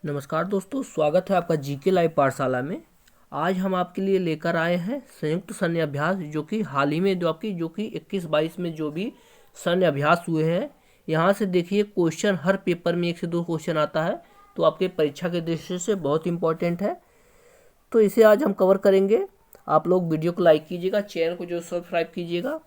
नमस्कार दोस्तों, स्वागत है आपका जीके लाइव पाठशाला में। आज हम आपके लिए लेकर आए हैं संयुक्त सैन्य अभ्यास, जो कि हाल ही में जो कि 21-22 में जो भी सैन्य अभ्यास हुए हैं। यहाँ से देखिए, क्वेश्चन हर पेपर में 1 से 2 क्वेश्चन आता है, तो आपके परीक्षा के दृष्टि से बहुत इंपॉर्टेंट है। तो इसे आज हम कवर करेंगे। आप लोग वीडियो को लाइक कीजिएगा, चैनल को जो सब्सक्राइब कीजिएगा।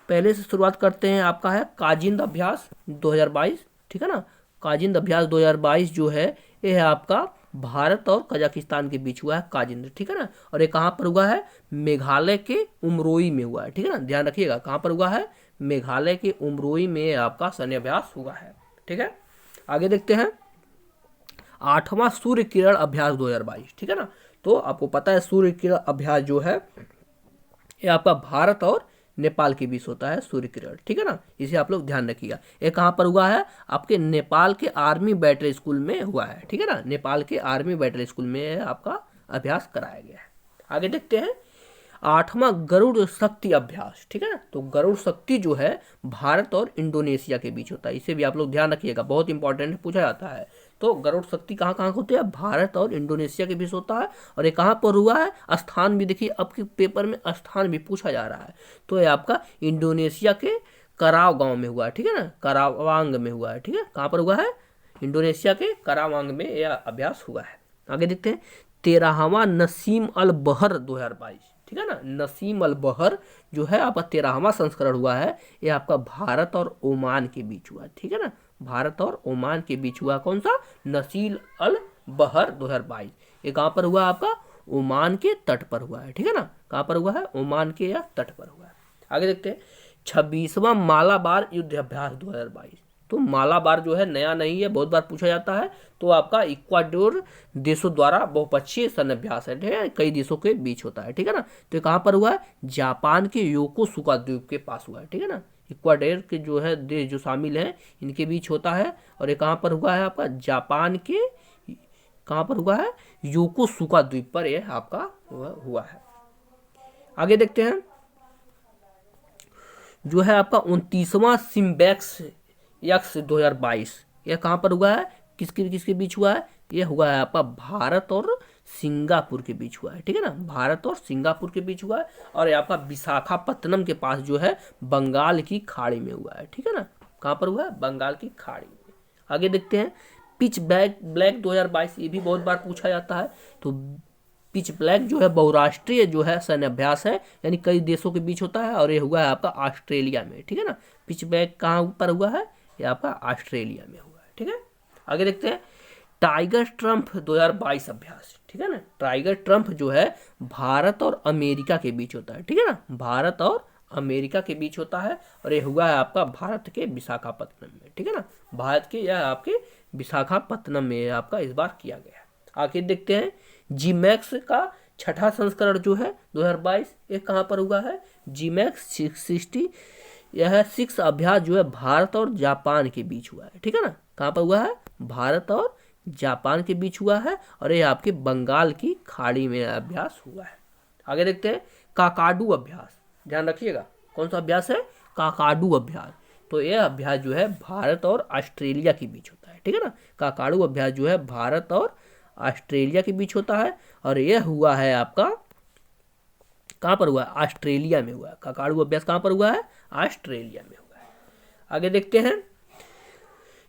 पहले से शुरुआत करते हैं। आपका है काजिंद अभ्यास 2022, ठीक है ना। काजिंद अभ्यास 2022 जो है, ये है आपका भारत और कजाकिस्तान के बीच हुआ है काजिंद, ठीक है ना। और ये कहाँ पर हुआ है? मेघालय के उमरोई में हुआ है, ठीक है ना। ध्यान रखिएगा, कहाँ पर हुआ है? मेघालय के उमरोई में आपका सैन्य अभ्यास हुआ है, ठीक है। आगे देखते हैं। 8वां सूर्य किरण अभ्यास 2022, ठीक है ना। तो आपको पता है सूर्य किरण अभ्यास जो है, ये आपका भारत और नेपाल के बीच होता है सूर्य किरण, ठीक है ना। इसे आप लोग ध्यान रखिएगा। ये कहाँ पर हुआ है? आपके नेपाल के आर्मी बैटल स्कूल में हुआ है, ठीक है ना। नेपाल के आर्मी बैटल स्कूल में आपका अभ्यास कराया गया है। आगे देखते हैं। 8वां गरुड़ शक्ति अभ्यास, ठीक है ना। तो गरुड़ शक्ति जो है भारत और इंडोनेशिया के बीच होता है। इसे भी आप लोग ध्यान रखिएगा, बहुत इंपॉर्टेंट पूछा जाता है। तो गरुड़ शक्ति कहाँ कहाँ होते हैं? भारत और इंडोनेशिया के बीच होता है। और ये कहाँ पर हुआ है? स्थान भी देखिए, अब के पेपर में स्थान भी पूछा जा रहा है। तो ये आपका इंडोनेशिया के कराव गांव में हुआ है, ठीक है ना। करावांग में हुआ है, ठीक है। कहाँ पर हुआ है? इंडोनेशिया के करावांग में यह अभ्यास हुआ है। आगे देखते हैं। 13वां नसीम अल बहर 2022, ठीक है ना। नसीम अल बहर जो है आपका 13वां संस्करण हुआ है। ये आपका भारत और ओमान के बीच हुआ है, ठीक है ना। भारत और ओमान के बीच हुआ कौन सा? नसीम अल बहर 2022। ये कहाँ पर हुआ? आपका ओमान के तट पर हुआ है, ठीक है ना। कहाँ पर हुआ है? ओमान के या तट पर हुआ है। आगे देखते हैं। 26वां मालाबार युद्ध अभ्यास 2022। तो मालाबार जो है नया नहीं है, बहुत बार पूछा जाता है। तो आपका इक्वाडोर देशों द्वारा बहुपक्षीय सैन्य अभ्यास है, ठीक है। कई देशों के बीच होता है, ठीक है ना। तो ये कहाँ पर हुआ है? जापान के योकोसुका द्वीप के पास हुआ है, ठीक है ना। इक्वाडोर के जो है देश जो शामिल हैं, इनके बीच होता है। और ये कहाँ पर हुआ है? आपका जापान के कहाँ पर हुआ है? योकोसुका द्वीप पर यह आपका हुआ है। आगे देखते हैं। जो है आपका 29वां सिम्बैक्स यक्स 2022, यह कहाँ पर हुआ है? किसके किसके बीच हुआ है? यह हुआ है आपका भारत और सिंगापुर के बीच हुआ है, ठीक है ना। भारत और सिंगापुर के बीच हुआ है। और ये आपका विशाखापत्तनम के पास जो है बंगाल की खाड़ी में हुआ है, ठीक है ना। कहाँ पर हुआ है? बंगाल की खाड़ी में। आगे देखते हैं। पिच ब्लैक 2022, ये भी बहुत बार पूछा जाता है। तो पिच ब्लैक जो है बहुराष्ट्रीय जो है सैन्य अभ्यास है, यानी कई देशों के बीच होता है। और ये हुआ है आपका ऑस्ट्रेलिया में, ठीक है ना। पिच ब्लैक कहाँ पर हुआ है? ये आपका ऑस्ट्रेलिया में हुआ है, ठीक है। आगे देखते हैं। टाइगर ट्रम्प 2022 अभ्यास, ठीक है ना। टाइगर ट्रम्प जो है भारत और अमेरिका के बीच होता है, ठीक है ना। भारत और अमेरिका के बीच होता है। और ये हुआ है आपका भारत के विशाखापत्तनम में, ठीक है ना। भारत के यह आपके विशाखापत्तनम में आपका इस बार किया गया है। आगे देखते हैं। जी मैक्स का 6ठा संस्करण जो है 2022, ये कहाँ पर हुआ है? जी मैक्स 660, यह 6 अभ्यास जो है भारत और जापान के बीच हुआ है, ठीक है ना। कहाँ पर हुआ है? भारत और जापान के बीच हुआ है। और ये आपके बंगाल की खाड़ी में अभ्यास हुआ है। आगे देखते हैं। काकाडू अभ्यास, ध्यान रखिएगा, कौन सा अभ्यास है? काकाडू अभ्यास। तो यह अभ्यास जो है भारत और ऑस्ट्रेलिया के बीच होता है, ठीक है ना। काकाडू अभ्यास जो है भारत और ऑस्ट्रेलिया के बीच होता है। और यह हुआ है आपका कहाँ पर हुआ है? ऑस्ट्रेलिया में हुआ है। काकाडू अभ्यास कहाँ पर हुआ है? ऑस्ट्रेलिया में हुआ है। आगे देखते हैं।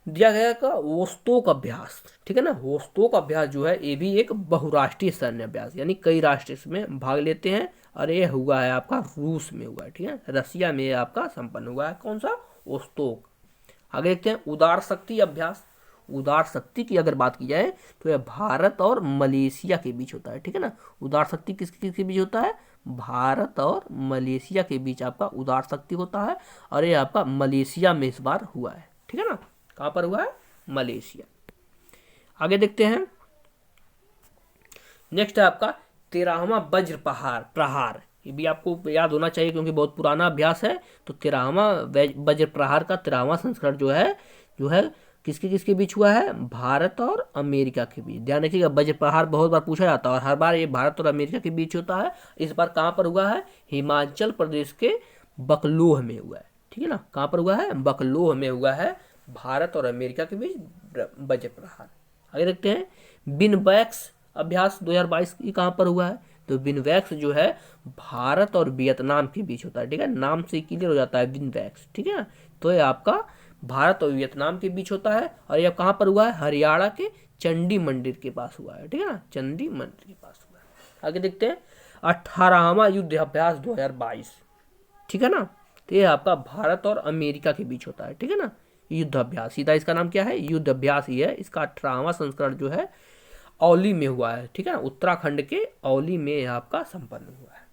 दिया गया का वोस्तोक अभ्यास, ठीक है ना। वोस्तोक अभ्यास जो है, ये भी एक बहुराष्ट्रीय सैन्य अभ्यास, यानी कई राष्ट्र इसमें भाग लेते हैं। और ये हुआ है आपका रूस में हुआ है, ठीक है। रसिया में आपका संपन्न हुआ है। कौन सा? वोस्तोक। आगे देखते हैं। उदार शक्ति अभ्यास। उदार शक्ति की अगर बात की जाए तो यह भारत और मलेशिया के बीच होता है, ठीक है ना। उदार शक्ति किसके बीच होता है? भारत और मलेशिया के बीच आपका उदार शक्ति होता है। और ये आपका मलेशिया में इस बार हुआ है, ठीक है ना। कहाँ पर हुआ है? मलेशिया। आगे देखते हैं। नेक्स्ट है आपका 13वां वज्र प्रहार। ये भी आपको याद होना चाहिए क्योंकि बहुत पुराना अभ्यास है। तो 13वां वज्र प्रहार का 13वां संस्करण जो है किसके किसके बीच हुआ है? भारत और अमेरिका के बीच। ध्यान रखिएगा, वज्र प्रहार बहुत बार पूछा जाता है और हर बार ये भारत और अमेरिका के बीच होता है। इस बार कहाँ पर हुआ है? हिमाचल प्रदेश के बकलोह में हुआ है, ठीक है ना। कहाँ पर हुआ है? बकलोह में हुआ है, भारत और अमेरिका के बीच वज्र प्रहार। आगे देखते हैं बिनवैक्स अभ्यास 2022 ये कहाँ पर हुआ है, तो बिनवैक्स जो है भारत और वियतनाम के बीच होता है, ठीक है, नाम से क्लियर हो जाता है बिनवैक्स, ठीक है ना। तो ये आपका भारत और वियतनाम के बीच होता है और ये कहाँ पर हुआ है, हरियाणा के चंडी मंदिर के पास हुआ है, ठीक है ना, चंडी मंदिर के पास हुआ है। आगे देखते हैं 18वां युद्ध अभ्यास 2022, ठीक है ना, तो ये आपका भारत और अमेरिका के बीच होता है, ठीक है ना, युद्ध अभ्यास, सीधा इसका नाम क्या है, युद्ध अभ्यास ही है। इसका 18वां संस्करण जो है औली में हुआ है, ठीक है ना, उत्तराखंड के औली में यह आपका संपन्न हुआ है।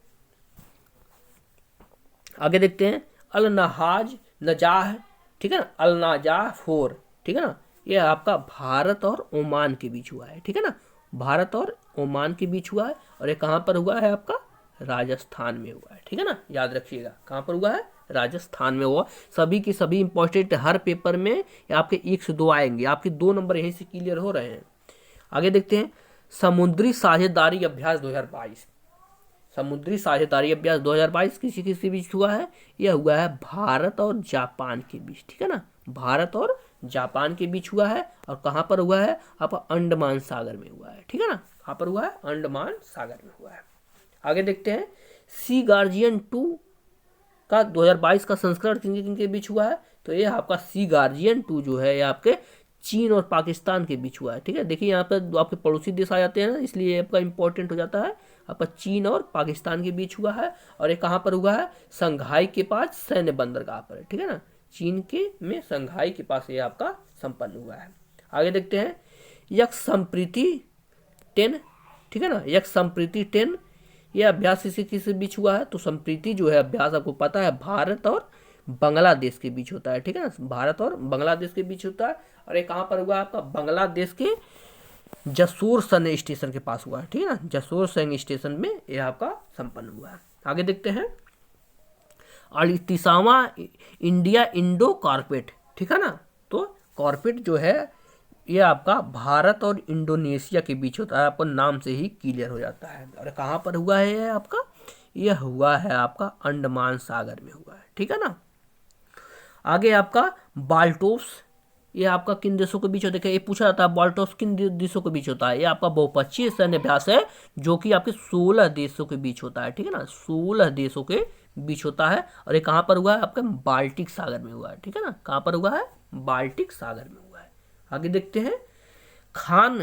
आगे देखते हैं अल नहाज नजाह, ठीक है ना, अल नजाह 4, ठीक है ना, यह आपका भारत और ओमान के बीच हुआ है, ठीक है ना, भारत और ओमान के बीच हुआ है और ये कहाँ पर हुआ है, आपका राजस्थान में हुआ है, ठीक है ना, याद रखिएगा कहाँ पर हुआ है, राजस्थान में हुआ। सभी की सभी इंपॉर्टेंट हर पेपर में आपके 1 से 2 आएंगे, आपके 2 नंबर यहीं से क्लियर हो रहे हैं। आगे देखते हैं समुद्री साझेदारी अभ्यास 2022, समुद्री साझेदारी अभ्यास 2022 किसी किसी बीच हुआ है, यह हुआ है भारत और जापान के बीच, ठीक है ना, भारत और जापान के बीच हुआ है और कहाँ पर हुआ है, आपका अंडमान सागर में हुआ है, ठीक है ना, कहाँ पर हुआ है, अंडमान सागर में हुआ है। आगे देखते हैं सी गार्जियन 2 का 2022 का संस्करण किन किन के बीच हुआ है, तो ये आपका सी गार्जियन 2 जो है ये आपके चीन और पाकिस्तान के बीच हुआ है, ठीक है। देखिए यहाँ पर आपके पड़ोसी देश आ जाते हैं ना, इसलिए ये आपका इंपॉर्टेंट हो जाता है, आपका चीन और पाकिस्तान के बीच हुआ है और ये कहाँ पर हुआ है, संघाई के पास सैन्य बंदरगाह पर, ठीक है ना, चीन के में संघाई के पास ये आपका संपन्न हुआ है। आगे देखते हैं यक्ष संप्रीति 10, ठीक है ना, यक्ष संप्रीति 10 ये अभ्यास किसी किसी बीच हुआ है, तो संप्रीति जो है अभ्यास आपको पता है भारत और बांग्लादेश के बीच होता है, ठीक है ना, भारत और बांग्लादेश के बीच होता है और ये कहाँ पर हुआ है, आपका बांग्लादेश के जसोर सैन्य स्टेशन के पास हुआ है, ठीक है ना, जसोर सैन्य स्टेशन में यह आपका संपन्न हुआ है। आगे देखते हैं 38वां इंडिया इंडो कॉर्पेट, ठीक है ना, तो कॉर्पेट जो है ये आपका भारत और इंडोनेशिया के बीच होता है, आपको नाम से ही क्लियर हो जाता है और कहाँ पर हुआ है ये आपका, यह हुआ है आपका अंडमान सागर में हुआ है, ठीक है ना। आगे आपका बाल्टोस ये आपका किन देशों के बीच होता है, ये पूछा जाता है बाल्टोस किन देशों के बीच होता है, ये आपका बहुपक्षीय सैन्य अभ्यास है जो कि आपके 16 देशों के बीच होता है, ठीक है ना, 16 देशों के बीच होता है और ये कहाँ पर हुआ है, आपका बाल्टिक सागर में हुआ है, ठीक है ना, कहाँ पर हुआ है, बाल्टिक सागर में हुआ है। आगे देखते हैं खान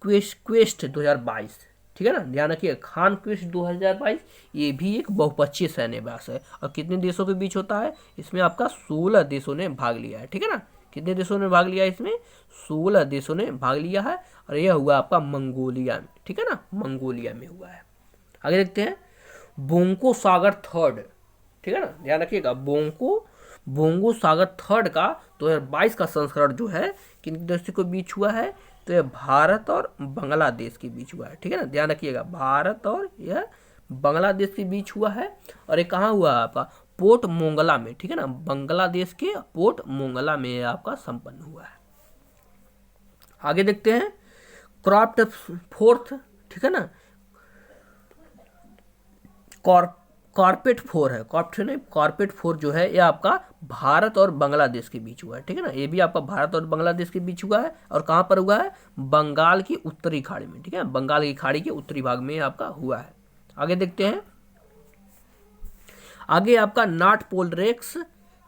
क्वेस्ट 2022, ठीक है ना, ध्यान रखिए खान क्वेस्ट 2022 ये भी एक बहुपक्षीय सैन्य अभ्यास है और कितने देशों के बीच होता है, इसमें आपका 16 देशों ने भाग लिया है, ठीक है ना, कितने देशों ने भाग लिया है, इसमें 16 देशों ने भाग लिया है और यह हुआ आपका मंगोलिया में, ठीक है ना, मंगोलिया में हुआ है। आगे देखते हैं बोंको सागर 3, ठीक है ना, ध्यान रखिएगा बोंगो सागर 3 का 2022 का संस्करण जो है किन देशों के बीच हुआ है, तो यह भारत और बांग्लादेश के बीच हुआ है, ठीक है ना, ध्यान रखिएगा भारत और यह बांग्लादेश के बीच हुआ है और ये कहाँ हुआ है, आपका पोर्ट मोंगला में, ठीक है ना, बांग्लादेश के पोर्ट मोंगला में आपका संपन्न हुआ है। आगे देखते हैं क्रॉप्ट 4, ठीक है ना, कॉर्पेट 4 है, कॉर्पेट 4 जो है ये आपका भारत और बांग्लादेश के बीच हुआ है, ठीक है ना, ये भी आपका भारत और बांग्लादेश के बीच हुआ है और कहाँ पर हुआ है, बंगाल की उत्तरी खाड़ी में, ठीक है, बंगाल की खाड़ी के उत्तरी भाग में आपका हुआ है। आगे देखते हैं आगे आपका नॉर्थ पोल रेक्स,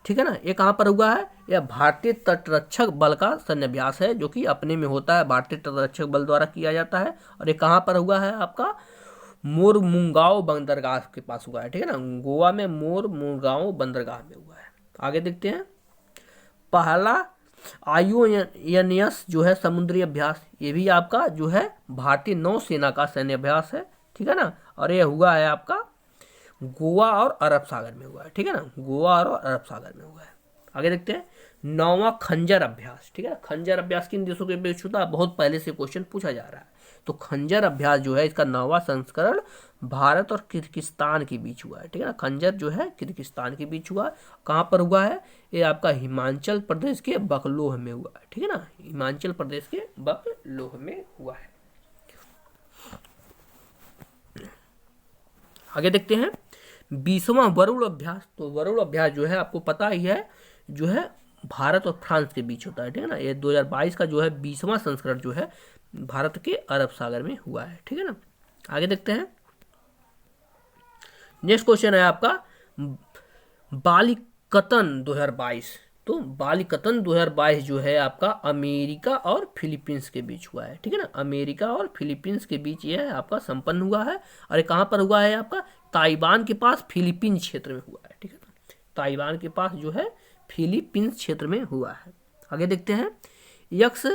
ठीक है ना, ये कहाँ पर हुआ है, यह भारतीय तटरक्षक बल का सैन्य अभ्यास है जो कि अपने में होता है, भारतीय तटरक्षक बल द्वारा किया जाता है और ये कहाँ पर हुआ है, आपका मोरमुगांव बंदरगाह के पास हुआ है, ठीक है ना, गोवा में मोरमुगांव बंदरगाह में हुआ है। आगे देखते हैं पहला आईओएनएस जो है समुद्री अभ्यास, ये भी आपका जो है भारतीय नौसेना का सैन्य अभ्यास है, ठीक है ना, और ये हुआ है आपका गोवा और अरब सागर में हुआ है, ठीक है ना, गोवा और अरब सागर में हुआ है। आगे देखते हैं 9वां खंजर अभ्यास, ठीक है ना, खंजर अभ्यास किन देशों के बीच होता है, बहुत पहले से क्वेश्चन पूछा जा रहा है, तो खंजर अभ्यास जो है इसका 9वां संस्करण भारत और किर्गिस्तान के बीच हुआ है, ठीक है ना, खंजर जो है किर्गिस्तान के बीच हुआ, कहाँ पर हुआ है, ये आपका हिमाचल प्रदेश के बकलोह में हुआ है, ठीक है ना, हिमाचल प्रदेश के बकलोह में हुआ है। आगे देखते हैं 20वां वरुण अभ्यास, तो वरुण अभ्यास जो है आपको पता ही है जो है भारत और फ्रांस के बीच होता है, ठीक है ना। ये 2022 का जो है 20वां संस्करण जो है भारत के अरब सागर में हुआ है, ठीक है ना। आगे देखते हैं। नेक्स्ट क्वेश्चन है आपका बालिकतन 2022। तो बालिकतन 2022 जो है आपका अमेरिका और फिलीपींस के बीच हुआ है, ठीक है ना। अमेरिका और फिलीपींस के बीच ये आपका संपन्न हुआ है। और ये कहाँ पर हुआ है आपका, ताइवान के पास फिलीपींस क्षेत्र में हुआ है, ठीक है ना। ताइवान के पास जो है फिलीपींस क्षेत्र में हुआ है। आगे देखते हैं। यक्स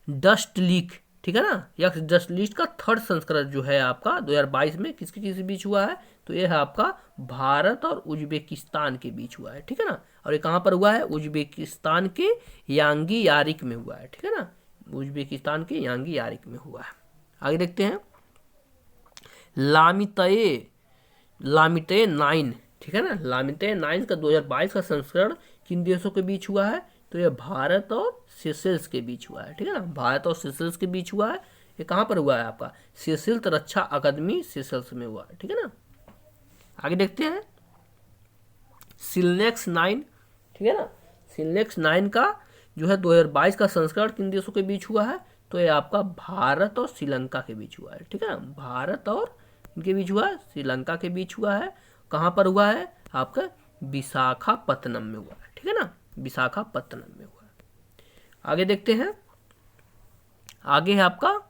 डस्ट लीक, ठीक है ना। यक्स डस्ट लीक का थर्ड संस्करण जो है आपका 2022 में किसके किस बीच हुआ है, तो यह है आपका भारत और उज्बेकिस्तान के बीच हुआ है, ठीक है ना। और ये कहाँ पर हुआ है, उज्बेकिस्तान के यांगी यारिक में हुआ है, ठीक है ना। उज्बेकिस्तान के यांगी यारिक में हुआ है। आगे देखते हैं। लामितये 9, ठीक है ना। लामितये 9 का 2022 का संस्करण किन देशों के बीच हुआ है, तो यह भारत और सेशेल्स के बीच हुआ है, ठीक है ना। भारत और सेशेल्स के बीच हुआ है। ये कहाँ पर हुआ है आपका, सेशेल्स रक्षा अकादमी सेशेल्स में हुआ है, ठीक है ना। आगे देखते हैं। सिलनेक्स 9, ठीक है ना। सिलनेक्स 9 का जो है 2022 का संस्करण किन देशों के बीच हुआ है, तो ये आपका भारत और श्रीलंका के बीच हुआ है, ठीक है ना। भारत और इनके बीच हुआ है, श्रीलंका के बीच हुआ है। कहाँ पर हुआ है आपका, विशाखापत्तनम में हुआ है, ठीक है ना। विशाखापत्तनम में हुआ है। आगे देखते हैं। आगे है आपका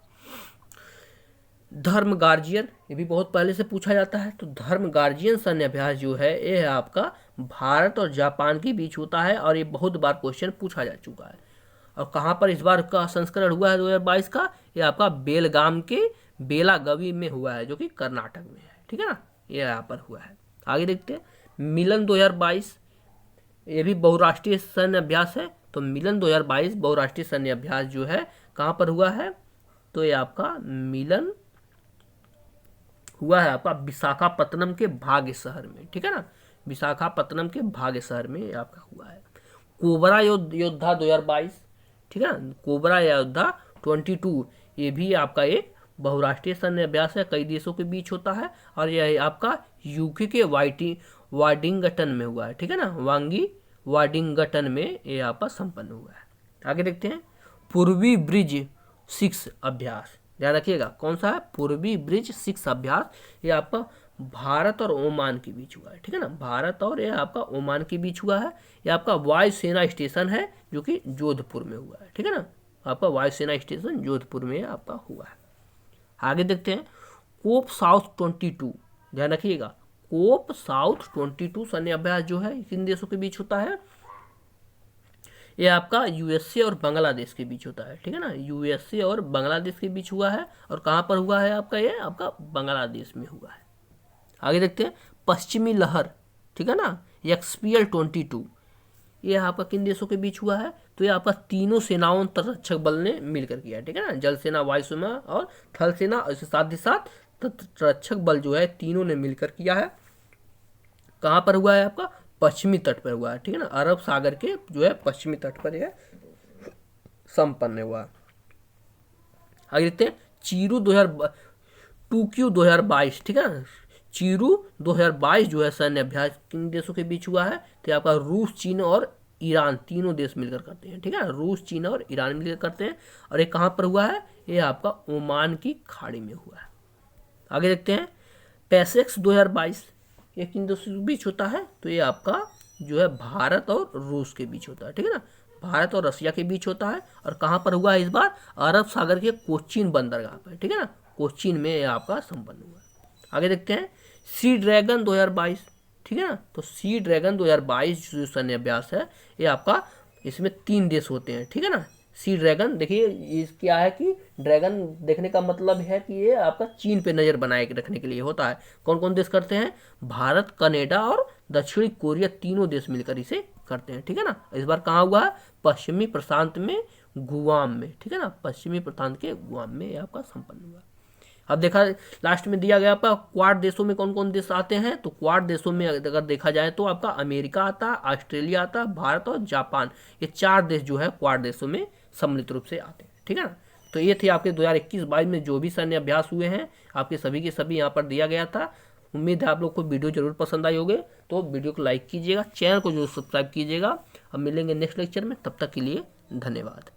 धर्म गार्जियन, ये भी बहुत पहले से पूछा जाता है। तो धर्म गार्जियन सैन्य अभ्यास जो है ये है आपका भारत और जापान के बीच होता है, और ये बहुत बार क्वेश्चन पूछा जा चुका है। और कहाँ पर इस बार का संस्करण हुआ है 2022 का, ये आपका बेलगाम के बेलागवी में हुआ है, जो कि कर्नाटक में है, ठीक है ना। ये यहाँ पर हुआ है। आगे देखते हैं। मिलन 2022, ये भी बहुराष्ट्रीय सैन्य अभ्यास है। तो मिलन 2022 बहुराष्ट्रीय सैन्य अभ्यास जो है कहाँ पर हुआ है, तो ये आपका मिलन हुआ है आपका विशाखापत्तनम के भाग्य शहर में, ठीक है ना। विशाखापत्तनम के भाग्य शहर में आपका हुआ है। कोबरा योद्धा 2022, ठीक है ना। कोबरा योद्धा 22, ये भी आपका एक बहुराष्ट्रीय सैन्य अभ्यास है, कई देशों के बीच होता है। और यह आपका यूके के वाडिंगटन में हुआ है, ठीक है ना। वाडिंगटन में ये आपका संपन्न हुआ है। आगे देखते हैं। पूर्वी ब्रिज 6 अभ्यास, ध्यान रखिएगा कौन सा है, पूर्वी ब्रिज 6 अभ्यास। ये आपका भारत और ओमान के बीच हुआ है, ठीक है ना। भारत और ये आपका ओमान के बीच हुआ है। ये आपका वायुसेना स्टेशन है जो कि जोधपुर में हुआ है, ठीक है ना। आपका वायुसेना स्टेशन जोधपुर में आपका हुआ है। आगे देखते हैं। कोप साउथ 22, ध्यान रखिएगा कोप साउथ 22 सैन्य अभ्यास जो है किन देशों के बीच होता है, ये आपका यूएसए और बांग्लादेश के बीच होता है, ठीक है ना। यूएसए और बांग्लादेश के बीच हुआ है। और कहाँ पर हुआ है आपका, ये आपका बांग्लादेश में हुआ है। आगे देखते हैं। पश्चिमी लहर, ठीक है ना, XPL 22, ये आपका किन देशों के बीच हुआ है, तो ये आपका तीनों सेनाओं तटरक्षक बल ने मिलकर किया है, ठीक है ना। जल सेना, वायुसेना और थल सेना, इसके साथ ही साथ तटरक्षक बल जो है तीनों ने मिलकर किया है। कहाँ पर हुआ है आपका, पश्चिमी तट पर हुआ है, ठीक है ना। अरब सागर के जो है पश्चिमी तट पर यह संपन्न हुआ। आगे देखते हैं। चीरू 2022, ठीक है ना। चीरू 2022 जो है सैन्य अभ्यास किन देशों के बीच हुआ है, तो आपका रूस, चीन और ईरान तीनों देश मिलकर करते हैं, ठीक है ना। रूस, चीन और ईरान मिलकर करते हैं। और ये कहाँ पर हुआ है, ये आपका ओमान की खाड़ी में हुआ है। आगे देखते हैं। पैसेक्स 2022, ये किन देशों के बीच होता है, तो ये आपका जो है भारत और रूस के बीच होता है, ठीक है ना। भारत और रसिया के बीच होता है। और कहाँ पर हुआ है इस बार, अरब सागर के कोचीन बंदरगाह पर, ठीक है ना। कोचीन में ये आपका संपन्न हुआ है। आगे देखते हैं। सी ड्रैगन 2022, ठीक है ना। तो सी ड्रैगन 2022 जो सैन्य अभ्यास है, ये आपका इसमें 3 देश होते हैं, ठीक है ना। सी ड्रैगन, देखिए ये क्या है कि ड्रैगन देखने का मतलब है कि ये आपका चीन पे नज़र बनाए रखने के लिए होता है। कौन कौन देश करते हैं, भारत, कनाडा और दक्षिणी कोरिया तीनों देश मिलकर इसे करते हैं, ठीक है ना। इस बार कहाँ हुआ है, पश्चिमी प्रशांत में, गुआम में, ठीक है ना। पश्चिमी प्रशांत के गुआम में ये आपका संपन्न हुआ। अब देखा लास्ट में दिया गया आपका क्वाड देशों में कौन कौन देश आते हैं, तो क्वाड देशों में अगर देखा जाए तो आपका अमेरिका आता है, ऑस्ट्रेलिया आता है, भारत और जापान, ये 4 देश जो है क्वाड देशों में सम्मिलित रूप से आते हैं, ठीक है ना। तो ये थे आपके 2021-22 में जो भी सैन्य अभ्यास हुए हैं, आपके सभी के सभी यहाँ पर दिया गया था। उम्मीद है आप लोग को वीडियो जरूर पसंद आई होगी। तो वीडियो को लाइक कीजिएगा, चैनल को जरूर सब्सक्राइब कीजिएगा अब मिलेंगे नेक्स्ट लेक्चर में, तब तक के लिए धन्यवाद।